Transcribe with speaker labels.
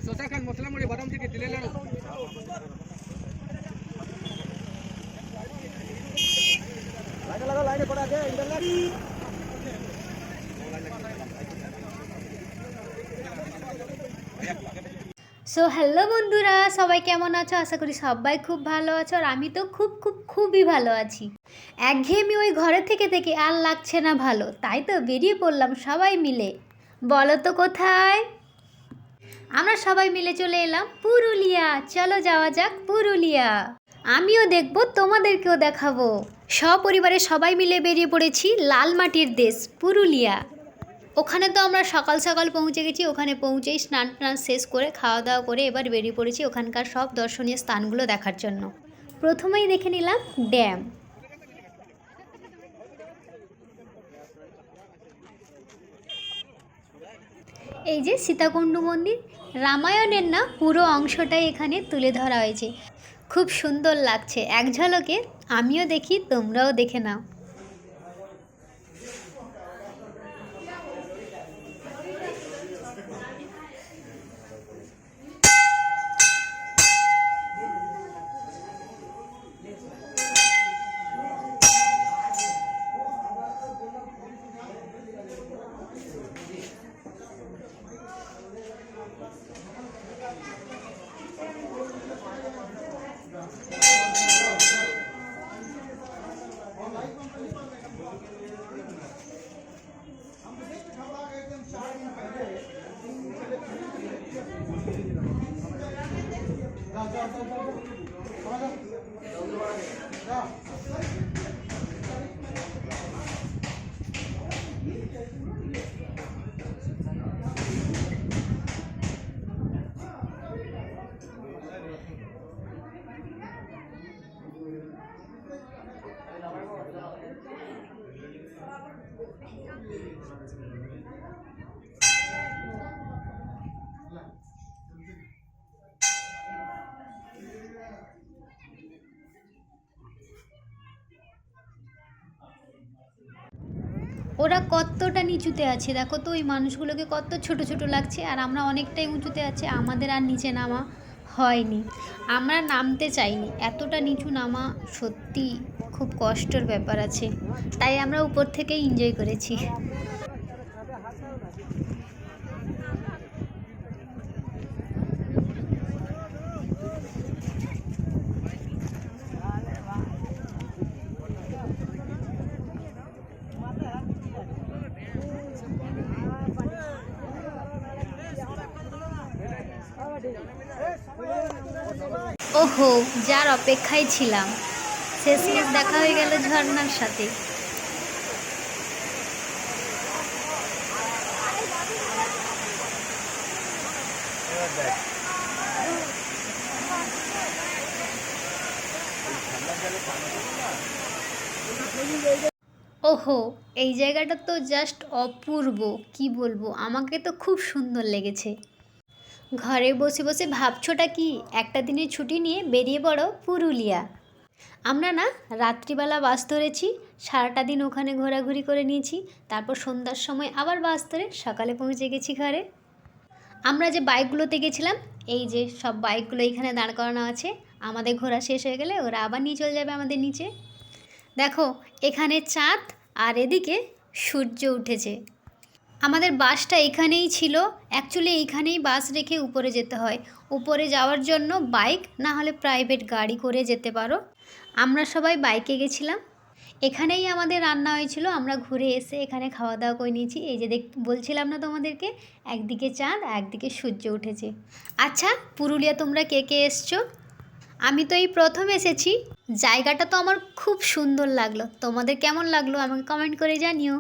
Speaker 1: শসা খান, মশলা মুড়ি, বাদাম থেকে দিলে লাড়ু। লাগা লাইনে পড়া আছে ইন্টারনেট।
Speaker 2: সো হ্যালো বন্ধুরা, সবাই কেমন আছো? আশা করি সবাই খুব ভালো আছো। আর আমি তো খুবই ভালো আছি। একঘেয়েমি ওই ঘরে থেকে থেকে আর লাগছে না ভালো, তাই তো বেরিয়ে পড়লাম সবাই মিলে। বলো তো কোথায়? আমরা সবাই মিলে চলে এলাম পুরুলিয়া। চলো যাওয়া যাক পুরুলিয়া। আমিও দেখব, তোমাদেরকেও দেখাবো। সপরিবারে সবাই মিলে বেরিয়ে পড়েছি লাল মাটির দেশ পুরুলিয়া। ওখানে তো আমরা সকাল সকাল পৌঁছে গেছি। ওখানে পৌঁছেই স্নান টান শেষ করে খাওয়া দাওয়া করে এবার বেরিয়ে পড়েছি ওখানকার সব দর্শনীয় স্থানগুলো দেখার জন্য। প্রথমেই দেখে নিলাম ড্যাম। এই যে সীতাকুণ্ড মন্দির, রামায়ণের না পুরো অংশটাই এখানে তুলে ধরা হয়েছে। খুব সুন্দর লাগছে। এক ঝলকে আমিও দেখি, তোমরাও দেখে নাও। ওরা কতটা নিচুতে আছে দেখো তো, ওই মানুষগুলোকে কত ছোট ছোট লাগছে। আর আমরা অনেকটাই উঁচুতে আছি, আমাদের আর নিচে নামা হয়নি। আমরা নামতে চাইনি, এতটা নিচু নামা সত্যি খুব কষ্টের ব্যাপার আছে। তাই আমরা উপর থেকেই এনজয় করেছি। ওহো, যার অপেক্ষায় ছিলাম, শেষমেশ দেখা হয়ে গেল ঝর্ণার সাথে। ওহো, এই জায়গাটা তো জাস্ট অপূর্ব, কি বলবো, আমাকে তো খুব সুন্দর লেগেছে। ঘরে বসে বসে ভাবছোটা কি, একটা দিনের ছুটি নিয়ে বেরিয়ে পড়ো পুরুলিয়া। আমরা না রাত্রিবেলা বাস ধরেছি, সারাটা দিন ওখানে ঘোরাঘুরি করে নিয়েছি। তারপর সন্ধ্যার সময় আবার বাস ধরে সকালে পৌঁছে গেছি ঘরে। আমরা যে বাইকগুলোতে গেছিলাম, এই যে সব বাইকগুলো এইখানে দাঁড় করানো আছে। আমাদের ঘোরা শেষ হয়ে গেলে ওরা আবার নিয়ে চলে যাবে আমাদের নিচে। দেখো, এখানে চাঁদ আর এদিকে সূর্য উঠেছে। আমাদের বাসটা এখানেই ছিল। অ্যাকচুয়ালি এইখানেই বাস রেখে উপরে যেতে হয়। উপরে যাওয়ার জন্য বাইক না হলে প্রাইভেট গাড়ি করে যেতে পারো। আমরা সবাই বাইকে গেছিলাম। এখানেই আমাদের রান্না হয়েছিল। আমরা ঘুরে এসে এখানে খাওয়া দাওয়া করে নিয়েছি। এই যে বলছিলাম না তোমাদেরকে, একদিকে চাঁদ একদিকে সূর্য উঠেছে। আচ্ছা, পুরুলিয়া তোমরা কে কে এসছো? আমি তো এই প্রথম এসেছি। জায়গাটা তো আমার খুব সুন্দর লাগলো। তোমাদের কেমন লাগলো আমাকে কমেন্ট করে জানিও।